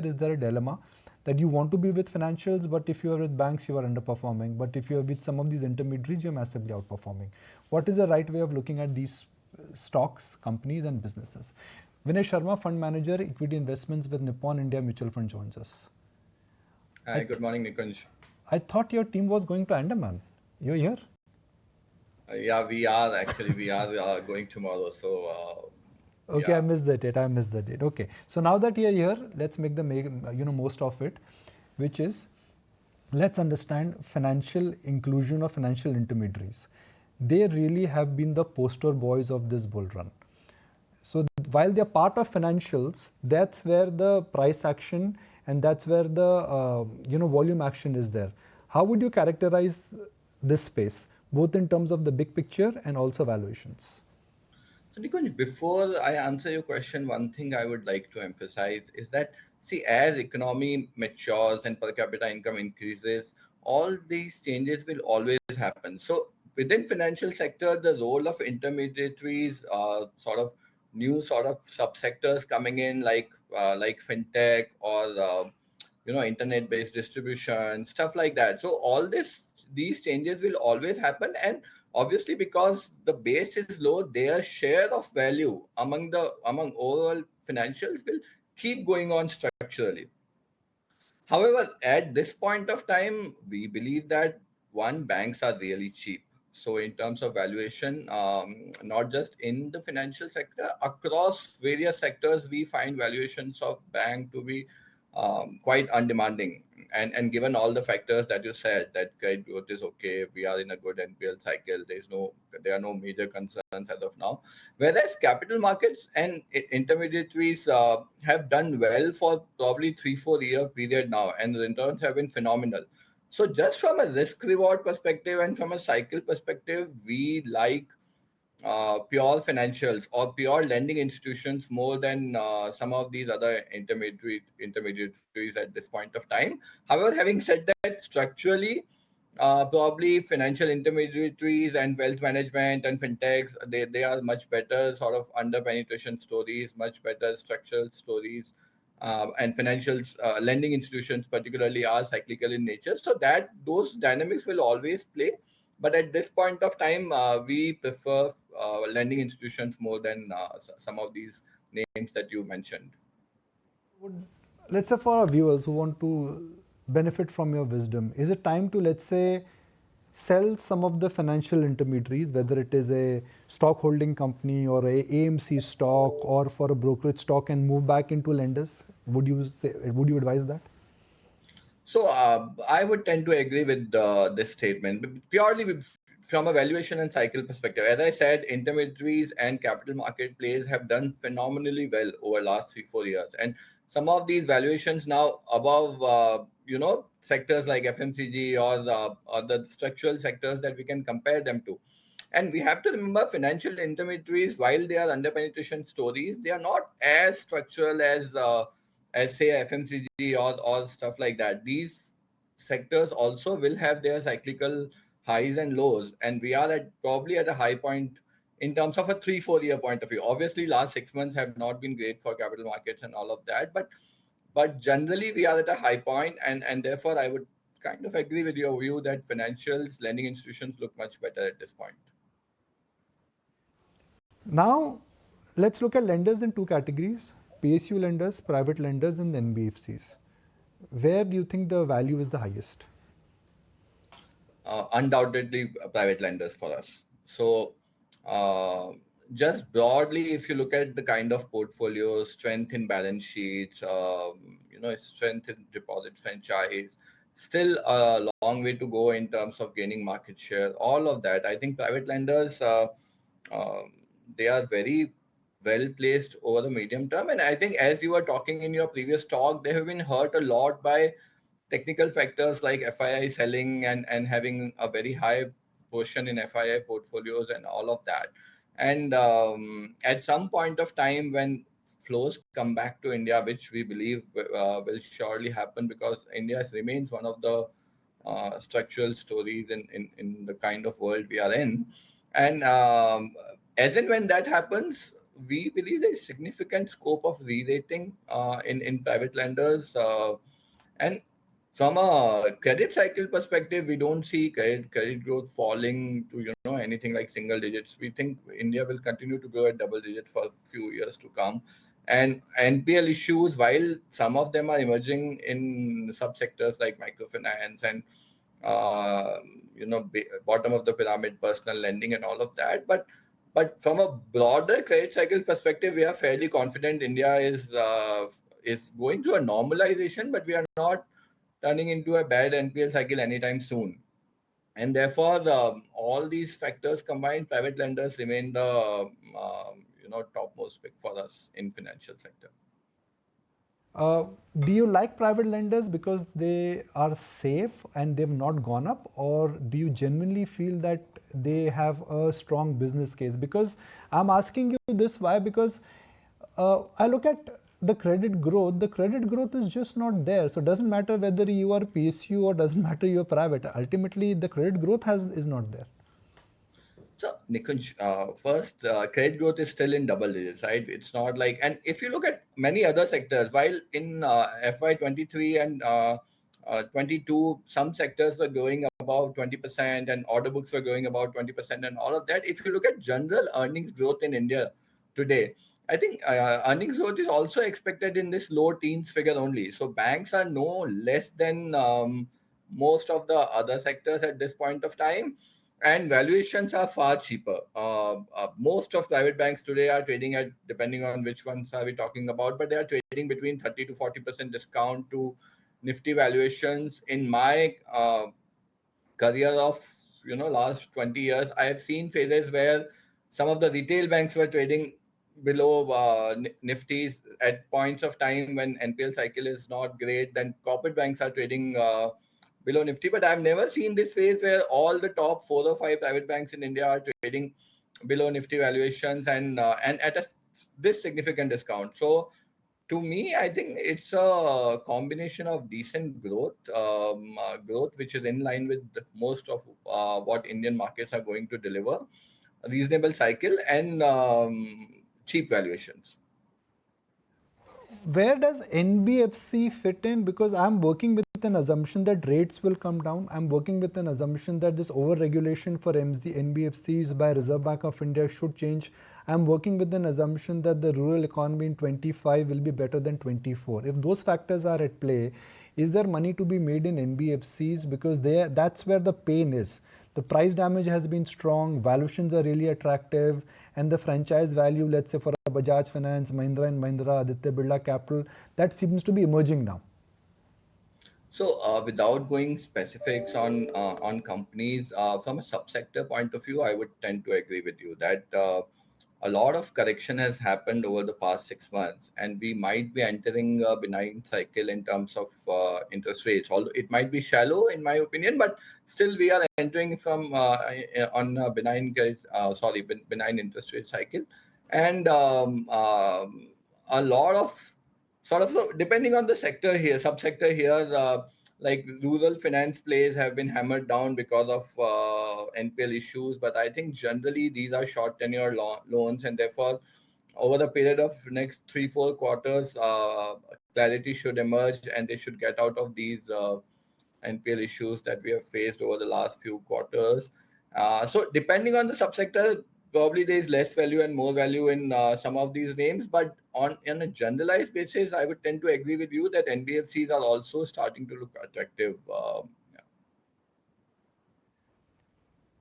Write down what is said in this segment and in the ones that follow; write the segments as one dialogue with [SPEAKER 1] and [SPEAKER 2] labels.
[SPEAKER 1] is there a dilemma that you want to be with financials, but if you are with banks, you are underperforming. But if you are with some of these intermediaries, you're massively outperforming. What is the right way of looking at these stocks, companies, and businesses? Vinay Sharma, fund manager, equity investments with Nippon India Mutual Fund, joins us. I,
[SPEAKER 2] Hi, good morning, Nikunj.
[SPEAKER 1] I thought your team was going to Andaman. You're here?
[SPEAKER 2] Yeah, we are actually going tomorrow. So
[SPEAKER 1] Okay, I
[SPEAKER 2] yeah.
[SPEAKER 1] missed the date. I missed the date. Okay, so now that you're here, let's make the most of it, which is, let's understand financial inclusion of financial intermediaries. They really have been the poster boys of this bull run. So while they're part of financials, that's where the price action and that's where the volume action is there. How would you characterize this space, both in terms of the big picture and also valuations?
[SPEAKER 2] So Nikunj, before I answer your question, one thing I would like to emphasize is that, see, as economy matures and per capita income increases, all these changes will always happen. So within financial sector, the role of intermediaries, sort of new sort of subsectors coming in, like fintech or internet based distribution, stuff like that. So all these changes will always happen, and obviously because the base is low, their share of value among overall financials will keep going on structurally. However, at this point of time, we believe that one, banks are really cheap. So in terms of valuation, not just in the financial sector, across various sectors, we find valuations of bank to be quite undemanding. And given all the factors that you said, that credit growth is okay, we are in a good NPL cycle. There are no major concerns as of now. Whereas capital markets and intermediaries have done well for probably 3-4 year period now, and the returns have been phenomenal. So just from a risk reward perspective and from a cycle perspective, we like pure financials or pure lending institutions more than some of these other intermediaries at this point of time. However, having said that, structurally, probably financial intermediaries and wealth management and fintechs, they are much better sort of under penetration stories, much better structural stories. And financials, lending institutions particularly, are cyclical in nature, so that those dynamics will always play. But at this point of time, we prefer lending institutions more than some of these names that you mentioned.
[SPEAKER 1] Would, let's say for our viewers who want to benefit from your wisdom, is it time to, let's say, sell some of the financial intermediaries, whether it is a stock holding company or a AMC stock or for a brokerage stock, and move back into lenders? Would you advise that?
[SPEAKER 2] So I would tend to agree with this statement, purely from a valuation and cycle perspective. As I said, intermediaries and capital market plays have done phenomenally well over last 3-4 years, and some of these valuations now above sectors like FMCG or the structural sectors that we can compare them to. And we have to remember, financial intermediaries, while they are under penetration stories, they are not as structural as say FMCG or stuff like that. These sectors also will have their cyclical highs and lows, and we are at probably at a high point in terms of a 3-4 year point of view. Obviously, last 6 months have not been great for capital markets and all of that, but generally we are at a high point, and therefore I would kind of agree with your view that financials, lending institutions look much better at this point.
[SPEAKER 1] Now, let's look at lenders in two categories: PSU lenders, private lenders, and NBFCs. Where do you think the value is the highest?
[SPEAKER 2] Undoubtedly private lenders for us. So, uh, just broadly, if you look at the kind of portfolios, strength in balance sheets, strength in deposit franchise, still a long way to go in terms of gaining market share. All of that, I think private lenders, um, they are very well placed over the medium term. And I think, as you were talking in your previous talk, they have been hurt a lot by technical factors like FII selling and having a very high portion in FII portfolios and all of that. And at some point of time, when flows come back to India, which we believe will surely happen, because India remains one of the structural stories in the kind of world we are in. And as and when that happens, we believe there is significant scope of re-rating in private lenders. And from a credit cycle perspective, we don't see credit growth falling to anything like single digits. We think India will continue to grow at double digits for a few years to come. And NPL issues, while some of them are emerging in subsectors like microfinance and uh, bottom of the pyramid personal lending and all of that, but from a broader credit cycle perspective, we are fairly confident India is going through a normalization, but we are not turning into a bad NPL cycle anytime soon. And therefore, all these factors combined, private lenders remain the topmost pick for us in financial sector.
[SPEAKER 1] Uh, do you like private lenders because they are safe and they've not gone up, or do you genuinely feel that they have a strong business case? Because I'm asking you this why, because I look at the credit growth is just not there. So it doesn't matter whether you are PSU or doesn't matter you're private. Ultimately, the credit growth is not there.
[SPEAKER 2] So, Nikunj, first, credit growth is still in double digits, right? It's not like, and if you look at many other sectors, while in FY23 and 22, some sectors were growing about 20% and order books were growing about 20% and all of that. If you look at general earnings growth in India today, I think earnings growth is also expected in this low teens figure only. So, banks are no less than most of the other sectors at this point of time, and valuations are far cheaper. Most of private banks today are trading at, depending on which ones are we talking about, but they are trading between 30 to 40% discount to Nifty valuations. In my career of last 20 years, I have seen phases where some of the retail banks were trading below Nifties at points of time when NPL cycle is not great. Then corporate banks are trading below Nifty. But I've never seen this phase where all the top 4 or 5 private banks in India are trading below Nifty valuations and at this significant discount. So to me, I think it's a combination of decent growth which is in line with most of what Indian markets are going to deliver, a reasonable cycle, and cheap valuations.
[SPEAKER 1] Where does NBFC fit in? Because I'm working with an assumption that rates will come down. I'm working with an assumption that this over-regulation for NBFCs by Reserve Bank of India should change. I'm working with an assumption that the rural economy in 25 will be better than 24. If those factors are at play, is there money to be made in NBFCs? Because that's where the pain is. The price damage has been strong, valuations are really attractive, and the franchise value, let's say for a Bajaj Finance, Mahindra and Mahindra, Aditya Birla Capital, that seems to be emerging now.
[SPEAKER 2] So, without going specifics on companies, from a subsector point of view, I would tend to agree with you that a lot of correction has happened over the past 6 months, and we might be entering a benign cycle in terms of interest rates. Although it might be shallow, in my opinion, but still we are entering from on a benign interest rate cycle, and a lot of sort of depending on the sector here, subsector here. Like rural finance plays have been hammered down because of NPL issues, but I think generally these are short tenure loans, and therefore over the period of next 3-4 quarters, clarity should emerge, and they should get out of these NPL issues that we have faced over the last few quarters. So depending on the subsector, probably there is less value and more value in some of these names. But on a generalized basis, I would tend to agree with you that NBFCs are also starting to look attractive.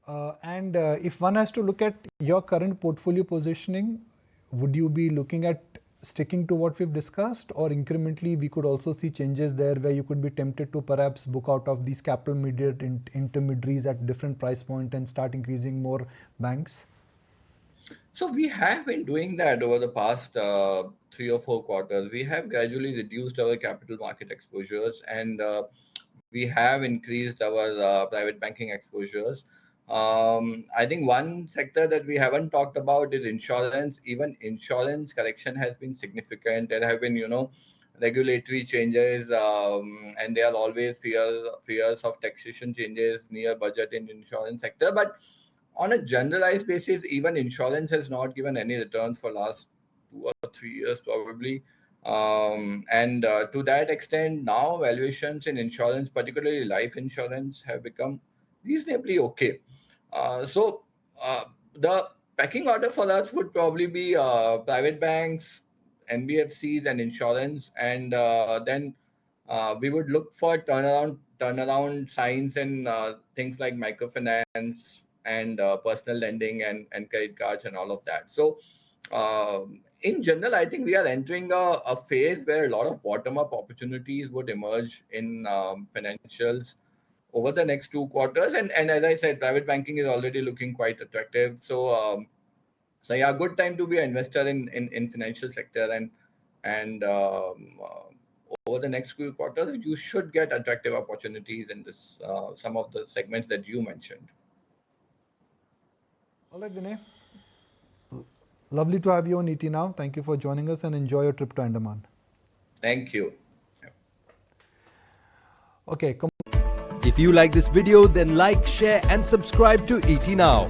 [SPEAKER 1] And if one has to look at your current portfolio positioning, would you be looking at sticking to what we've discussed, or incrementally we could also see changes there where you could be tempted to perhaps book out of these capital mediate intermediaries at different price point and start increasing more banks?
[SPEAKER 2] So we have been doing that over the past 3 or 4 quarters. We have gradually reduced our capital market exposures, and we have increased our private banking exposures. I think one sector that we haven't talked about is insurance. Even insurance correction has been significant. There have been, regulatory changes, and there are always fears of taxation changes near budget in insurance sector. But on a generalized basis, even insurance has not given any returns for last 2 or 3 years probably. And to that extent, now valuations in insurance, particularly life insurance, have become reasonably okay. So the pecking order for us would probably be private banks, NBFCs, and insurance, and then we would look for turnaround signs in things like microfinance and personal lending and credit cards and all of that. So in general, I think we are entering a phase where a lot of bottom up opportunities would emerge in financials over the next 2 quarters. And as I said, private banking is already looking quite attractive. So yeah, good time to be an investor in financial sector, and over the next few quarters, you should get attractive opportunities in this some of the segments that you mentioned.
[SPEAKER 1] All right, Vinay. Lovely to have you on ET Now. Thank you for joining us and enjoy your trip to Andaman.
[SPEAKER 2] Thank you.
[SPEAKER 1] Okay.
[SPEAKER 3] If you like this video, then like, share and subscribe to ET Now.